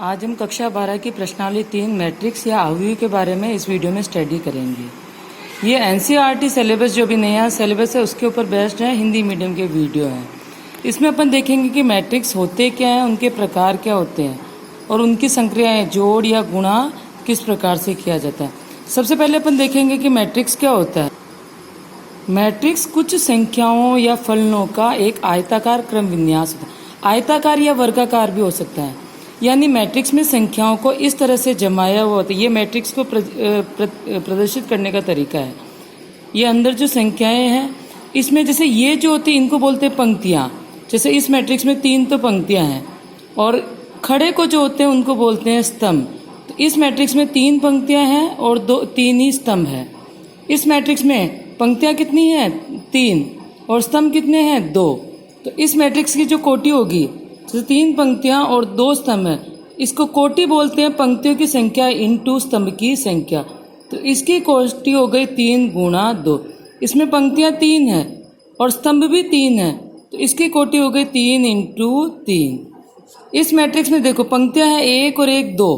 आज हम कक्षा 12 की प्रश्नावली 3 मैट्रिक्स या अवयव के बारे में इस वीडियो में स्टडी करेंगे। ये एनसीईआरटी सिलेबस जो भी नया सिलेबस है उसके ऊपर बेस्ड है, हिंदी मीडियम के वीडियो हैं। इसमें अपन देखेंगे कि मैट्रिक्स होते क्या हैं, उनके प्रकार क्या होते हैं और उनकी संक्रियाएं जोड़ या गुणा किस प्रकार से किया जाता है। सबसे पहले अपन देखेंगे कि मैट्रिक्स क्या होता है। मैट्रिक्स कुछ संख्याओं या फलनों का एक आयताकार क्रम विन्यास होता है। आयताकार या वर्गाकार भी हो सकता है, यानी मैट्रिक्स में संख्याओं को इस तरह से जमाया हुआ होता है। ये मैट्रिक्स को प्रदर्शित करने का तरीका है। ये अंदर जो संख्याएं हैं इसमें जैसे ये जो होती है इनको बोलते हैं पंक्तियां। जैसे इस मैट्रिक्स में 3 तो पंक्तियां हैं और खड़े को जो होते हैं उनको बोलते हैं स्तंभ। तो इस मैट्रिक्स में 3 पंक्तियां हैं और 3 ही स्तंभ है। इस मैट्रिक्स में पंक्तियां कितनी हैं 3 और स्तंभ कितने हैं 2। तो इस मैट्रिक्स की जो कोटि होगी जैसे 3 पंक्तियां और 2 स्तंभ है, इसको कोटि बोलते हैं पंक्तियों की संख्या इनटू स्तंभ की संख्या। तो इसकी कोटि हो गई 3 गुणा 2। इसमें पंक्तियां 3 हैं और स्तंभ भी 3 हैं, तो इसकी कोटि हो गई 3 इंटू 3। इस मैट्रिक्स में देखो पंक्तियां हैं 1 और 1 2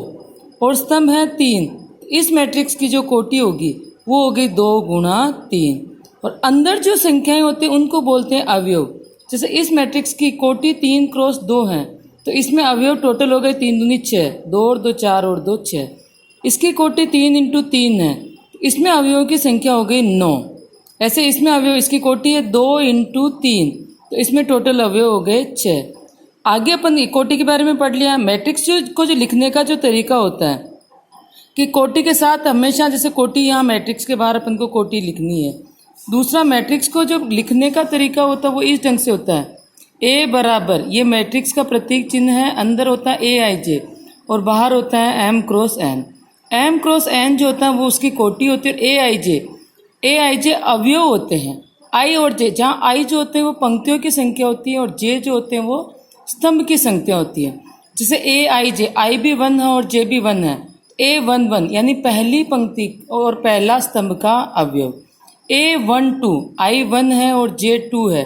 और स्तंभ है 3। इस मैट्रिक्स की जो कोटि होगी वो हो गई 2 गुणा 3। और अंदर जो संख्याएं होती हैं उनको बोलते हैं अवयव। जैसे इस मैट्रिक्स की कोटि 3 क्रॉस 2 है, तो इसमें अवयव टोटल हो गए 3 दूनी 6, 2 और 2 4 और 2 6। इसकी कोटि 3 इंटू 3 है, तो इसमें अवयवों की संख्या हो गई 9। ऐसे इसमें अवयव इसकी कोटि है 2 इंटू 3, तो इसमें टोटल अवयव हो गए 6। आगे अपन कोटि के बारे में पढ़ लिया। मैट्रिक्स को जो लिखने का जो तरीका होता है कि कोटि के साथ हमेशा जैसे कोटि यहाँ मैट्रिक्स के बाहर अपन को कोटि लिखनी है। दूसरा मैट्रिक्स को जो लिखने का तरीका होता है वो इस ढंग से होता है। ए बराबर, ये मैट्रिक्स का प्रतीक चिन्ह है, अंदर होता है ए आई जे और बाहर होता है M cross N. M cross N जो होता है वो उसकी कोटि होती है। ए आई जे अवयव होते हैं। आई और जे, जहाँ आई जो होते हैं वो पंक्तियों की संख्या होती है और जे जो होते हैं वो स्तंभ की संख्या होती है। जैसे ए आई जे, आई भी 1 है और जे भी 1 है। A11 यानी पहली पंक्ति और पहला स्तंभ का अवयव। A12 I1 है और J2 है,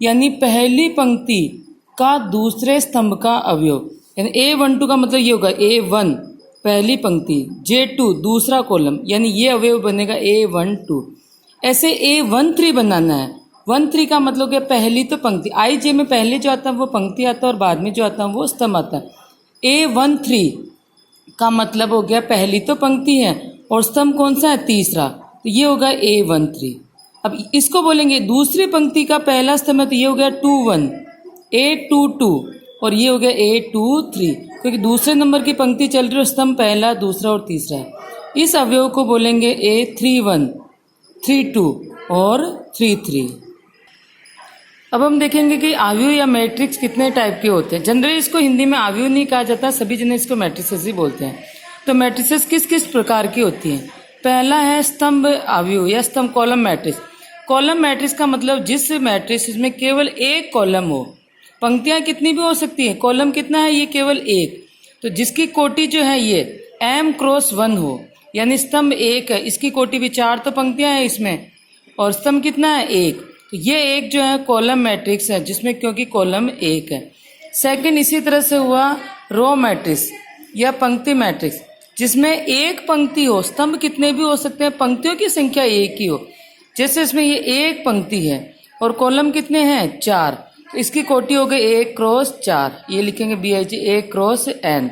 यानी पहली पंक्ति का दूसरे स्तंभ का अवयव। यानी A12 का मतलब ये होगा A1 पहली पंक्ति, J2 दूसरा कॉलम, यानी ये अवयव बनेगा A12। ऐसे A13 बनाना है। 13 का मतलब क्या, पहली तो पंक्ति। IJ में पहले जो आता है वो पंक्ति आता है और बाद में जो आता है वो स्तंभ आता है। A13 का मतलब हो गया पहली तो पंक्ति है और स्तंभ कौन सा है, तीसरा, तो ये होगा A13। अब इसको बोलेंगे दूसरी पंक्ति का पहला स्तंभ है, तो ये हो गया 21 A22 और ये हो गया A23, क्योंकि दूसरे नंबर की पंक्ति चल रही है, स्तंभ पहला दूसरा और तीसरा है। इस अवयव को बोलेंगे A31 32 और 33। अब हम देखेंगे कि अवयव या मैट्रिक्स कितने टाइप के होते हैं। जनरली इसको हिंदी में अवयव नहीं कहा जाता, सभी जने इसको मैट्रिसेस ही बोलते हैं। तो मैट्रिसेस किस किस प्रकार की होती हैं। पहला है स्तंभ अवयव या स्तंभ कॉलम मैट्रिक्स। कॉलम मैट्रिक्स का मतलब जिस मैट्रिक्स में केवल एक कॉलम हो। पंक्तियां कितनी भी हो सकती है, कॉलम कितना है, ये केवल एक। तो जिसकी कोटि जो है ये m क्रॉस 1 हो, यानी स्तंभ 1 है, इसकी कोटि भी 4 तो पंक्तियां हैं इसमें और स्तंभ कितना है 1। तो ये एक जो है कॉलम मैट्रिक्स है, जिसमें क्योंकि कॉलम 1 है। सेकंड इसी तरह से हुआ रो मैट्रिक्स या पंक्ति मैट्रिक्स, जिसमें एक पंक्ति हो, स्तंभ कितने भी हो सकते हैं, पंक्तियों की संख्या एक ही हो। जैसे इसमें ये एक पंक्ति है और कॉलम कितने हैं 4, तो इसकी कोटि हो गई 1 क्रॉस 4। ये लिखेंगे BIG 1 क्रॉस n,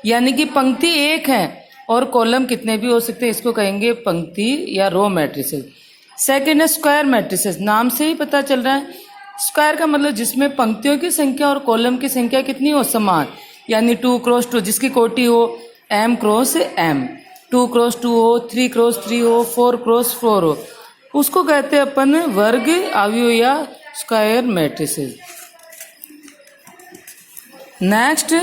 यानी कि पंक्ति एक है और कॉलम कितने भी हो सकते हैं, इसको कहेंगे पंक्ति या रो मैट्रिसेस। सेकेंड है स्क्वायर मैट्रिसेस। नाम से ही पता चल रहा है, स्क्वायर का मतलब जिसमें पंक्तियों की संख्या और कॉलम की संख्या कितनी हो, समान, यानी 2 क्रॉस 2, जिसकी कोटि हो m क्रॉस m, 2 क्रॉस 2 हो, 3 क्रॉस 3 हो, 4 क्रॉस 4 हो, उसको कहते हैं अपन वर्ग अवयव या स्क्वायर मैट्रिसेस। नेक्स्ट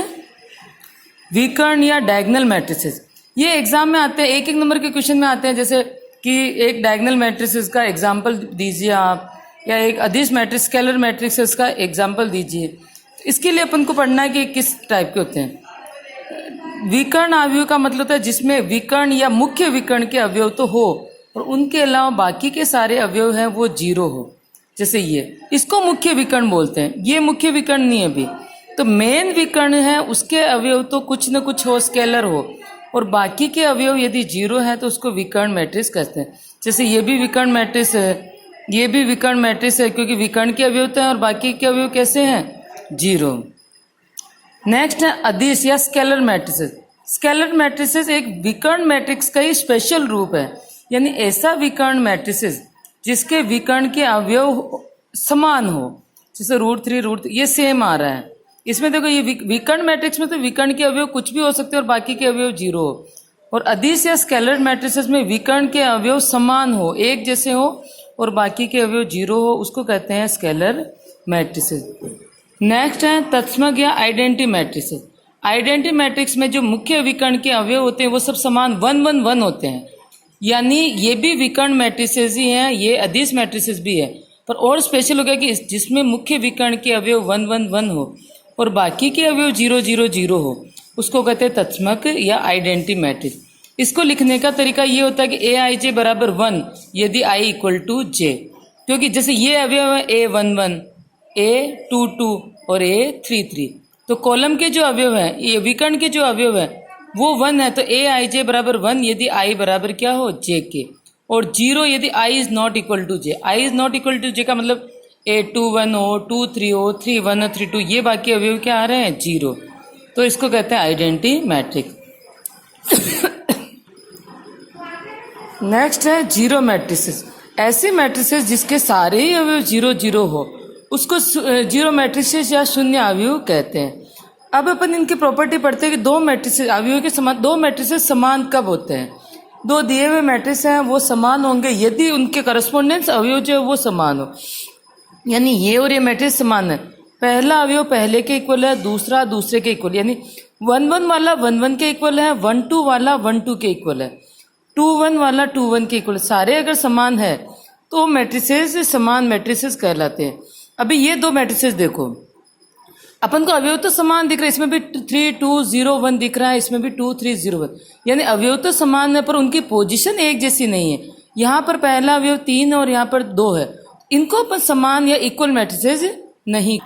विकर्ण या डायगोनल मैट्रिसेस। ये एग्जाम में आते हैं, एक नंबर के क्वेश्चन में आते हैं। जैसे कि एक डायगोनल मैट्रिसेस का एग्जाम्पल दीजिए आप, या एक अदिश मैट्रिक्स स्केलर मैट्रिसेस का एग्जाम्पल दीजिए। तो इसके लिए अपन को पढ़ना है कि किस टाइप के होते हैं। विकर्ण अवयव का मतलब होता है जिसमें विकर्ण या मुख्य विकर्ण के अवयव तो हो और उनके अलावा बाकी के सारे अवयव हैं वो 0 हो। जैसे ये, इसको मुख्य विकर्ण बोलते हैं। ये मुख्य विकर्ण नहीं है अभी। तो मेन विकर्ण है उसके अवयव तो कुछ न कुछ हो, स्केलर हो, और बाकी के अवयव यदि जीरो है तो उसको विकर्ण मैट्रिक्स कहते हैं। जैसे ये भी विकर्ण मैट्रिक्स है, ये भी विकर्ण मैट्रिक्स है, क्योंकि विकर्ण के अवयव तो हैं और बाकी के अवयव कैसे हैं, जीरो। नेक्स्ट है अदिश या स्केलर मैट्रिसेस। स्केलर मैट्रिसेस एक विकर्ण मैट्रिक्स का ही स्पेशल रूप है, यानी ऐसा विकर्ण मैट्रिसेस जिसके विकर्ण के अवयव समान हो, जैसे √3 ये सेम आ रहा है। इसमें देखो ये विकर्ण मैट्रिक्स में तो विकर्ण के अवयव कुछ भी हो सकते हैं और बाकी के अवयव जीरो हो, और अदिश या स्केलर मैट्रिसेस में विकर्ण के अवयव समान हो, एक जैसे हो, और बाकी के अवयव जीरो हो, उसको कहते हैं स्केलर मैट्रिसेस। नेक्स्ट है तत्समक या आइडेंटिटी मैट्रिसेस। आइडेंटिटी मैट्रिक्स में जो मुख्य विकर्ण के अवयव होते हैं वो सब समान 1 1 1 होते हैं, यानी ये भी विकर्ण मैट्रिसेस ही हैं, ये अदिश मैट्रिसेस भी है, पर और स्पेशल हो गया कि जिसमें मुख्य विकर्ण के अवयव 1 1 1 हो और बाकी के अवयव 0 0 0 हो, उसको कहते हैं तत्समक या आइडेंटिटी मैट्रिक्स। इसको लिखने का तरीका ये होता है कि aij बराबर 1 यदि i इक्वल टू j, क्योंकि जैसे ये अवयव है a1 1 a2 2 और a3 3, तो कॉलम के जो अवयव हैं, ये विकर्ण के जो अवयव है वो 1 है, तो aij बराबर 1 यदि i बराबर क्या हो, j के, और 0 यदि i is not equal to j। i is not equal to j का मतलब a2 1 हो, 2 3 हो, 3 1 3 2, ये बाकी अवयव क्या आ रहे हैं, जीरो, तो इसको कहते हैं आइडेंटिटी मैट्रिक्स। नेक्स्ट है जीरो मैट्रिसेस। ऐसे मैट्रिसेस जिसके सारे ही अवयव 0 0 हो, उसको जीरो मैट्रिसेस या शून्य अवयव कहते हैं। अब अपन इनकी प्रॉपर्टी पढ़ते हैं कि दो मैट्रिसेस अवयव के समान, दो मैट्रिसेस समान कब होते हैं। दो दिए हुए मैट्रिक्स हैं वो समान होंगे यदि उनके करस्पोंडेंस अवयव जो है वो समान हो, यानी ये और ये मैट्रिक्स समान है। पहला अवयव पहले के इक्वल है, दूसरा दूसरे के इक्वल, यानी 1 1 वाला 1 1 के इक्वल है, 1 2 वाला 1 2 के इक्वल है, 2 1 वाला 2 1 के इक्वल, सारे अगर समान है तो मैट्रिसेस समान मैट्रिसेस कहलाते हैं। अभी ये दो मैट्रिसेस देखो, अपन को अवयव तो समान दिख रहा है, इसमें भी 3 2 0 1 दिख रहा है, इसमें भी 2 3 0 1, यानी अवयव तो समान है पर उनकी पोजीशन एक जैसी नहीं है। यहाँ पर पहला अवयव 3 और यहाँ पर 2 है, इनको अपन समान या इक्वल मैट्रिसेस नहीं।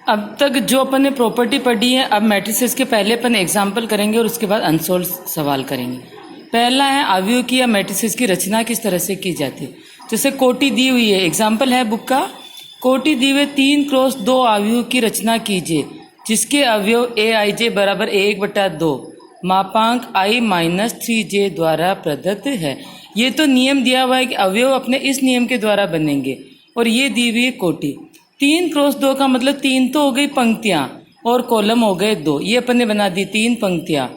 अब तक जो अपन ने प्रॉपर्टी पढ़ी है, अब मैट्रिसेस के पहले अपन एग्जाम्पल करेंगे और उसके बाद अनसोल्व सवाल करेंगे। पहला है अवयव की या मैट्रिसेस की रचना किस तरह से की जाती है। जैसे कोटि दी हुई है, एग्जाम्पल है बुक का, कोटि दी हुए 3 क्रॉस 2 अवयव की रचना कीजिए जिसके अवयव aij बराबर 1/2 मापांक i माइनस 3j द्वारा प्रदत्त है। ये तो नियम दिया हुआ है कि अवयव अपने इस नियम के द्वारा बनेंगे, और ये दी हुई है कोटि। 3 क्रॉस 2 का मतलब 3 तो हो गई पंक्तियां और कॉलम हो गए 2, ये अपन ने बना दी 3 पंक्तियां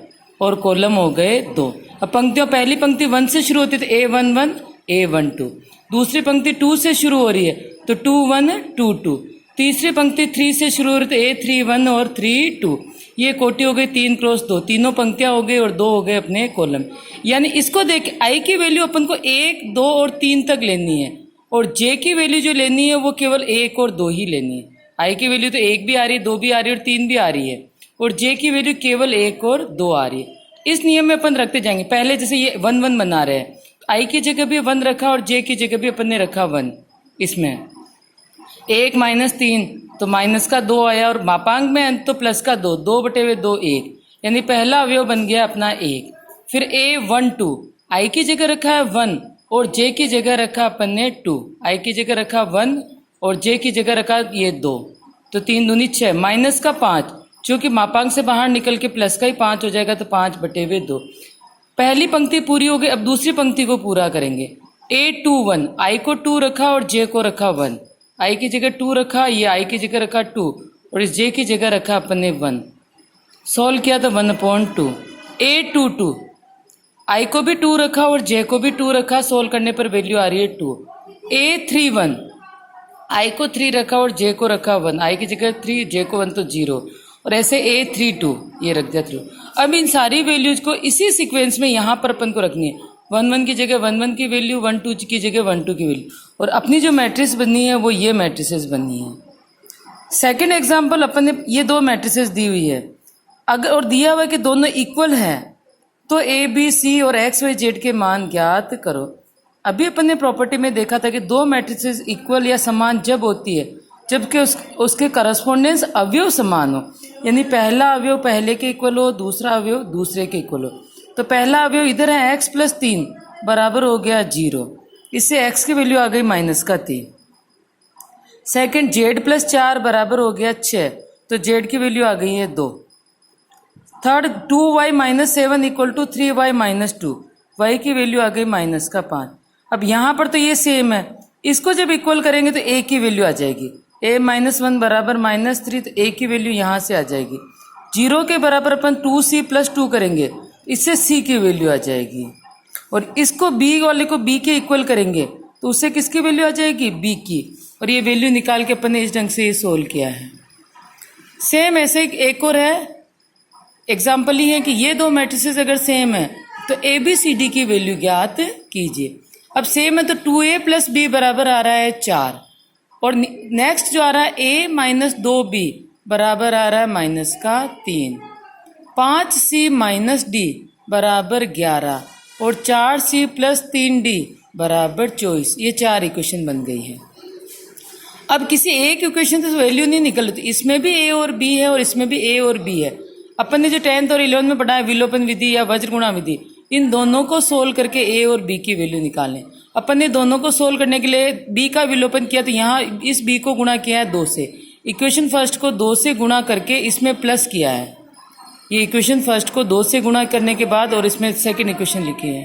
और कॉलम हो गए 2। अब पंक्तियों, पहली पंक्ति 1 से शुरू होती है तो a1 1 a1 2, दूसरी पंक्ति 2 से शुरू हो रही है तो 2 1 2 2, तीसरी पंक्ति 3 से शुरू हो रही है तो a3 1 और 3 2। ये कोटि हो गई 3 क्रॉस 2, तीनों पंक्तियां हो गई और 2 हो गए अपने कॉलम। यानी इसको देख आई की वैल्यू अपन को 1 2 और 3 तक लेनी है, और जे की वैल्यू जो लेनी है वो केवल 1 और 2 ही लेनी है। आई की वैल्यू तो 1 भी आ रही है, 2 भी आ रही है और 3 भी आ रही है, और जे की वैल्यू केवल 1 और 2 आ रही है। इस नियम में अपन रखते जाएंगे। पहले जैसे ये 1 1 बना रहे हैं, आई की जगह भी 1 रखा और जे की जगह भी अपन ने रखा 1। इसमें 1 माइनस 3 तो माइनस का 2 आया, और मापांक में अंत तो प्लस का 2, 2/2 1, यानी पहला अवयव बन गया अपना 1। फिर a1 2, आई की जगह रखा है 1 और जे की जगह रखा अपन ने 2, आई की जगह रखा 1 और जे की जगह रखा ये 2, तो 3 दूनी 6, माइनस का 5, चूंकि मापांक से बाहर निकल के प्लस का ही 5 हो जाएगा तो 5/2। पहली पंक्ति पूरी हो गई, अब दूसरी पंक्ति को पूरा करेंगे। a2 1, आई को 2 रखा और जे को रखा 1, आई की जगह 2 रखा, ये आई की जगह रखा 2 और इस जे की जगह रखा अपन ने 1। सॉल्व किया तो 1/2। a2 2, आई को भी 2 रखा और जे को भी 2 रखा, सोल्व करने पर वैल्यू आ रही है 2। a3 1, आई को 3 रखा और जे को रखा 1, आई की जगह 3 जे को 1 तो 0, और ऐसे a3 2 ये रख दिया 3। अब इन सारी वैल्यूज को इसी सीक्वेंस में यहाँ पर अपन को रखनी है। 1 1 की जगह 1 1 की वैल्यू, 1 2 की जगह 1 2 की वैल्यू, और अपनी जो मैट्रिक्स बननी है वो ये मैट्रिसेस बननी है। सेकेंड एग्जाम्पल, अपन ने ये दो मैट्रिसेस दी हुई है, अगर और दिया हुआ है कि दोनों इक्वल हैं तो ए बी सी और एक्स वाई जेड के मान ज्ञात करो। अभी अपन ने प्रॉपर्टी में देखा था कि दो मैट्रिसेस इक्वल या समान जब होती है जबकि उसके करस्पॉन्डेंस अवयव समान हो, यानी पहला अवयव पहले के इक्वल हो, दूसरा अवयव दूसरे के इक्वल हो। तो पहला अवयव इधर है x + 3 बराबर हो गया 0, इससे x की वैल्यू आ गई -3। सेकंड z + 4 बराबर हो गया 6, तो z की वैल्यू आ गई है 2। थर्ड 2y - 7 = 3y - 2, y की वैल्यू आ गई -5। अब यहाँ पर तो ये सेम है, इसको जब इक्वल करेंगे तो a की वैल्यू आ जाएगी, a - 1 बराबर -3, तो a की वैल्यू यहाँ से आ जाएगी। 0 के बराबर अपन 2c + 2 करेंगे, इससे c की वैल्यू आ जाएगी। और इसको b वाले को b के इक्वल करेंगे तो उससे किसकी वैल्यू आ जाएगी, b की। और ये वैल्यू निकाल के अपन ने इस ढंग से ये सोल्व किया है। सेम ऐसे एक और है एग्जाम्पल, ये है कि ये दो मैट्रिसेस अगर सेम है तो ए बी सी डी की वैल्यू ज्ञात कीजिए। अब सेम है तो 2a + b बराबर आ रहा है 4, और नेक्स्ट जो आ रहा है a - 2b बराबर आ रहा है -3। 5c - d बराबर 11 और 4c + 3d बराबर 24। ये 4 इक्वेशन बन गई है। अब किसी एक इक्वेशन से वैल्यू नहीं निकल रही, इसमें भी a और b है और इसमें भी a और b है। अपन ने जो 10th और 11th में पढ़ा है विलोपन विधि या वज्र गुणा विधि, इन दोनों को सोल्व करके a और b की वैल्यू निकालें। अपन ने दोनों को सोल्व करने के लिए b का विलोपन किया, तो यहाँ इस b को गुणा किया है 2 से। इक्वेशन फर्स्ट को 2 से गुणा करके इसमें प्लस किया है। ये इक्वेशन फर्स्ट को 2 से गुणा करने के बाद और इसमें सेकेंड इक्वेशन लिखी है,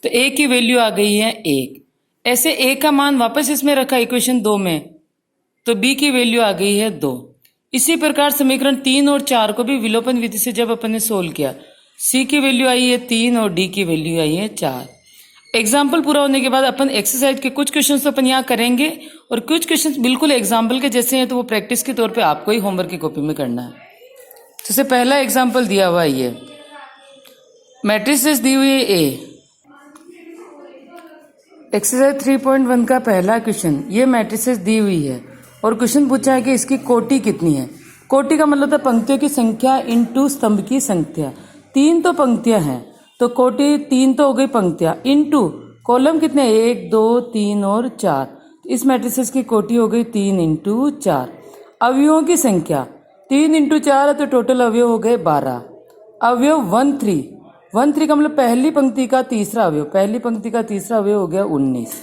तो a की वैल्यू आ गई है 1। ऐसे a का मान वापस इसमें रखा इक्वेशन 2 में, तो b की वैल्यू आ गई है 2। इसी प्रकार समीकरण 3 और 4 को भी विलोपन विधि से जब अपन ने सोल्व किया, c की वैल्यू आई है 3 और d की वैल्यू आई है 4। एग्जाम्पल पूरा होने के बाद अपन एक्सरसाइज के कुछ क्वेश्चन तो अपन यहाँ करेंगे और कुछ क्वेश्चन बिल्कुल एग्जाम्पल के जैसे हैं, तो वो प्रैक्टिस के तौर पे आपको ही होमवर्क की कॉपी में करना है। जैसे पहला एग्जाम्पल दिया हुआ है, ये मैट्रिसेस दी हुई है A। एक्सरसाइज 3.1 का पहला क्वेश्चन, ये मैट्रिसेस दी हुई है और क्वेश्चन पूछा है कि इसकी कोटि कितनी है। कोटि का मतलब है पंक्तियों की संख्या इनटू स्तंभ की संख्या। 3 तो पंक्तियां हैं, तो कोटि 3 तो हो गई पंक्तियां, इनटू कॉलम कितने, 1 2 3 और 4। इस मैट्रिसेस की कोटि हो गई 3 × 4। अवयवों की संख्या 3 × 4 है, तो टोटल अवयव हो गए 12। अवयव 1 3 का मतलब पहली पंक्ति का तीसरा अवयव, पहली पंक्ति का तीसरा अवयव हो गया 19।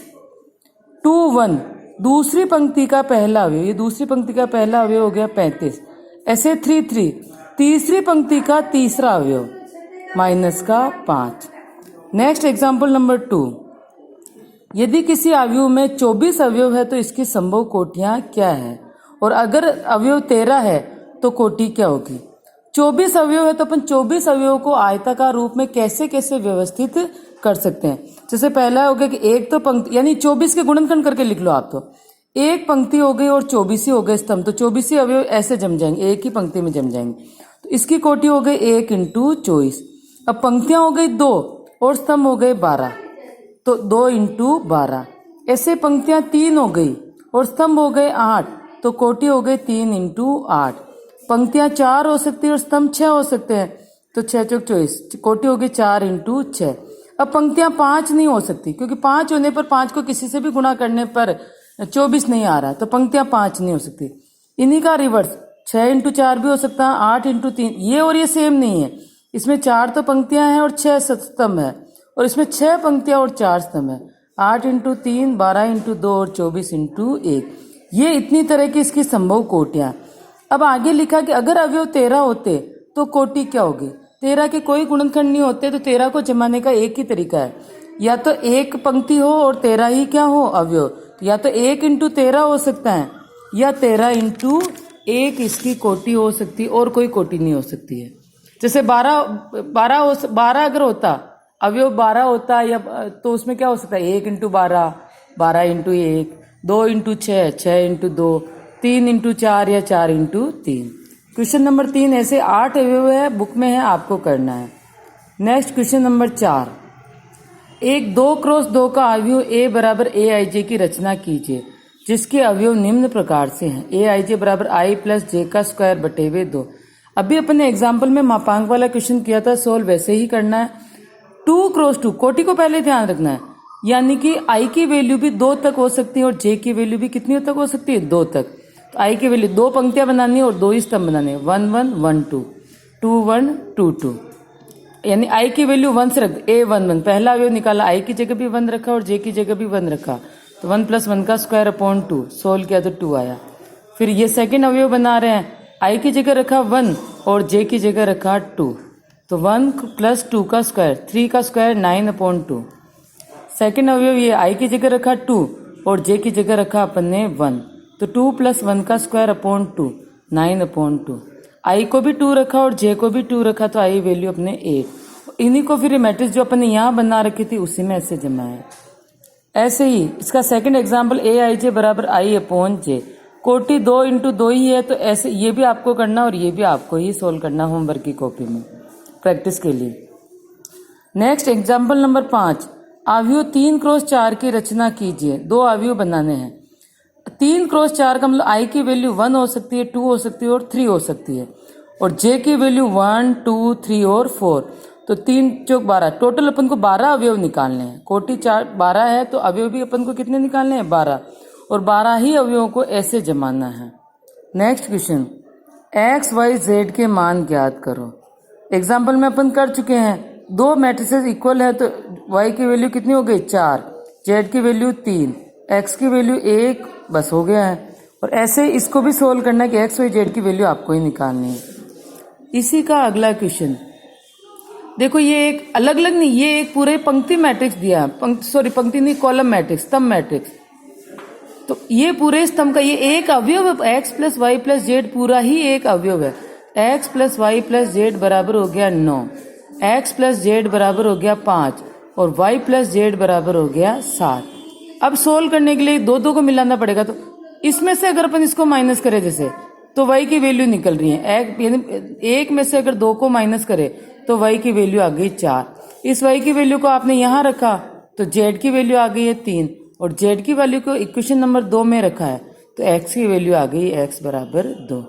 2 1 दूसरी पंक्ति का पहला अवयव, ये दूसरी पंक्ति का पहला अवयव हो गया 35। ऐसे 3 3 तीसरी पंक्ति का तीसरा अवयव -5। नेक्स्ट एग्जाम्पल नंबर 2, यदि किसी अवयव में 24 अवयव है तो इसकी संभव कोटियां क्या है, और अगर अवयव 13 है तो कोटि क्या होगी। 24 अवयव है तो अपन 24 अवयवों को आयताकार रूप में कैसे कैसे व्यवस्थित कर सकते हैं। जैसे पहला हो गया कि एक तो पंक्ति, यानी 24 के गुणनखंड करके लिख लो आप, तो एक पंक्ति हो गई और 24 ही हो गए स्तंभ, तो 24 अवयव ऐसे जम जाएंगे, एक ही पंक्ति में जम जाएंगे, तो इसकी कोटि हो गई 1 × 24। अब पंक्तियां हो गई 2 और स्तंभ हो गए 12, तो 2 × 12। ऐसे पंक्तियां 3 हो गई और स्तंभ हो गए 8, तो कोटि हो गई 3 × 8। पंक्तियां 4 हो सकती है और स्तंभ 6 हो सकते हैं, तो 6 × 24, कोटि हो गई 4 × 6। अब पंक्तियां 5 नहीं हो सकती, क्योंकि 5 होने पर 5 को किसी से भी गुणा करने पर 24 नहीं आ रहा, तो पंक्तियां 5 नहीं हो सकती। इन्हीं का रिवर्स 6 × 4 भी हो सकता है, 8 × 3, ये और ये सेम नहीं है। इसमें 4 तो पंक्तियां हैं और 6 स्तंभ है, और इसमें 6 पंक्तियां और 4 स्तंभ है। 8 × 3 12 × 2 और 24 × 1। ये इतनी तरह की इसकी संभव कोटियां। अब आगे लिखा कि अगर अवयव 13 होते तो कोटि क्या होगी। 13 के कोई गुणनखंड नहीं होते, तो 13 को जमाने का एक ही तरीका है, या तो एक पंक्ति हो और 13 ही क्या हो अवयव, तो या तो 1 × 13 हो सकता है, या 13 × 1 इसकी कोटि हो सकती है, और कोई कोटि नहीं हो सकती है। जैसे 12 अगर होता, अवयव 12 होता, या तो उसमें क्या हो सकता है, 1 × 12, 12 × 1, 2 × 6, 6 × 2, 3 × 4 या 4 × 3। क्वेश्चन नंबर 3 ऐसे 8 अवयव है, बुक में है, आपको करना है। नेक्स्ट क्वेश्चन नंबर 4, एक 2 × 2 का अवयव a बराबर aij की रचना कीजिए, जिसके अवयव निम्न प्रकार से हैं। aij बराबर i + j का स्क्वायर बटे हुए 2। अभी अपन ने एग्जाम्पल में मापांक वाला क्वेश्चन किया था, सोल्व वैसे ही करना है। 2 × 2 कोटि को पहले ध्यान रखना है, यानी कि आई की वैल्यू भी 2 तक हो सकती है और जे की वैल्यू भी कितनी तक हो सकती है, 2 तक। तो आई की वैल्यू 2 पंक्तियां बनानी है और 2 ही स्तंभ बनाने हैं, 1 1 1 2 2 1 2 2। यानी आई की वैल्यू 1 से रख A11, पहला अवयव निकाला, आई की जगह भी 1 रखा और जे की जगह भी 1 रखा, तो 1 + 1 का स्क्वायर अपॉन 2, सोल्व किया तो 2 आया। फिर ये सेकंड अवयव बना रहे हैं, आई की जगह रखा 1 और जे की जगह रखा 2, तो 1 + 2 का स्क्वायर, 3 का स्क्वायर 9/2। सेकंड अवयव ये आई की जगह रखा 2 और जे की जगह रखा अपन ने 1, तो 2 + 1 का स्क्वायर अपॉन 2, 9/2। आई को भी 2 रखा और जे को भी 2 रखा, तो आई वैल्यू अपने 8। इन्हीं को फिर मैट्रिक्स जो अपन ने यहाँ बना रखी थी उसी में ऐसे जमा है। ऐसे ही इसका सेकंड एग्जाम्पल Aij = I/J, कोटि 2 × 2 ही है, तो ऐसे ये भी आपको करना और ये भी आपको ही सोल्व करना होमवर्क की कॉपी में प्रैक्टिस के लिए। नेक्स्ट एग्जाम्पल नंबर 5, अवयव 3 × 4 की रचना कीजिए। 2 अवयव बनाने हैं। 3 × 4 का मतलब आई की वैल्यू 1 हो सकती है, 2 हो सकती है और 3 हो सकती है, और जे की वैल्यू 1 2 3 और 4, तो 3 × 12, टोटल अपन को 12 अवयव निकालने हैं। कोटि 4 12 है, तो अवयव भी अपन को कितने निकालने हैं, 12, और 12 ही अवयवों को ऐसे जमाना है। Next question, x y z के मान ज्ञात करो। एग्जाम्पल में अपन कर चुके हैं, 2 मैट्रिसेस इक्वल है, तो y की वैल्यू कितनी हो गई, 4, z की वैल्यू 3, x की वैल्यू 1, बस हो गया है। और ऐसे इसको भी सोल्व करना है कि x y z की वैल्यू आपको ही निकालनी है। इसी का अगला क्वेश्चन देखो, ये एक अलग अलग नहीं, ये एक पूरे पंक्ति मैट्रिक्स दिया है, पंक्ति नहीं, कॉलम मैट्रिक्स, स्तंभ मैट्रिक्स। तो ये पूरे स्तंभ का ये एक अवयव है, x + y + z पूरा ही एक अवयव है। x + y + z बराबर हो गया 9, x + z बराबर हो गया 5 और y + z बराबर हो गया 7। अब सोल्व करने के लिए 2 को मिलाना पड़ेगा, तो इसमें से अगर अपन इसको माइनस करें जैसे, तो y की वैल्यू निकल रही है, एक में से अगर 2 को माइनस करे तो y की वैल्यू आ गई 4। इस y की वैल्यू को आपने यहाँ रखा तो z की वैल्यू आ गई है 3, और z की वैल्यू को इक्वेशन नंबर 2 में रखा है, तो x की वैल्यू आ गई x = 2।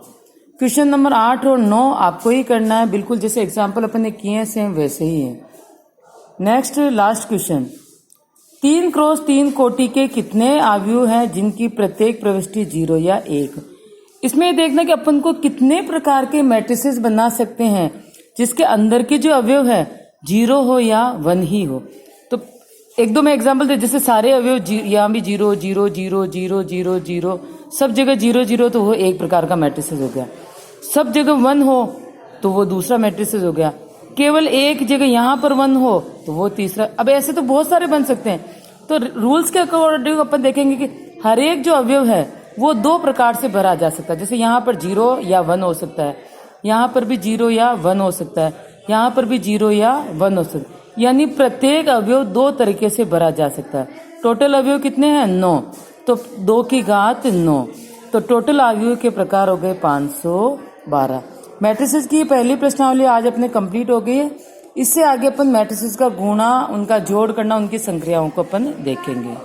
क्वेश्चन नंबर 8 और 9 आपको ही करना है, बिल्कुल जैसे एग्जाम्पल अपन ने किए हैं सेम वैसे ही है। नेक्स्ट लास्ट क्वेश्चन, 3 × 3 कोटि के कितने अवयव हैं जिनकी प्रत्येक प्रविष्टि 0 या 1। इसमें देखना कि अपन को कितने प्रकार के मैट्रिसेस बना सकते हैं जिसके अंदर के जो अवयव है 0 हो या 1 ही हो। तो 1-2 में एग्जाम्पल दे, जैसे सारे अवयव यहाँ भी 0 0 0 0 0 0, सब जगह 0 0, तो वो एक प्रकार का मैट्रिसेस हो गया। सब जगह 1 हो तो वो दूसरा मैट्रिसेस हो गया। केवल एक जगह यहाँ पर 1 हो तो वो तीसरा। अब ऐसे तो बहुत सारे बन सकते हैं। तो रूल्स के अकॉर्डिंग अपन देखेंगे कि हर एक जो अवयव है वो 2 प्रकार से भरा जा सकता है। जैसे यहाँ पर 0 या 1 हो सकता है, यहाँ पर भी 0 या 1 हो सकता है, यहाँ पर भी 0 या 1 हो सकता है। यानी प्रत्येक अवयव 2 तरीके से भरा जा सकता है। टोटल अवयव कितने हैं, 9, तो 2 की घात 9, तो टोटल अवयव के प्रकार हो गए 512। मैट्रिसेस की पहली प्रश्नावली आज अपने कंप्लीट हो गई है। इससे आगे अपन मैट्रिसेस का गुणा, उनका जोड़ करना, उनकी संक्रियाओं को अपन देखेंगे।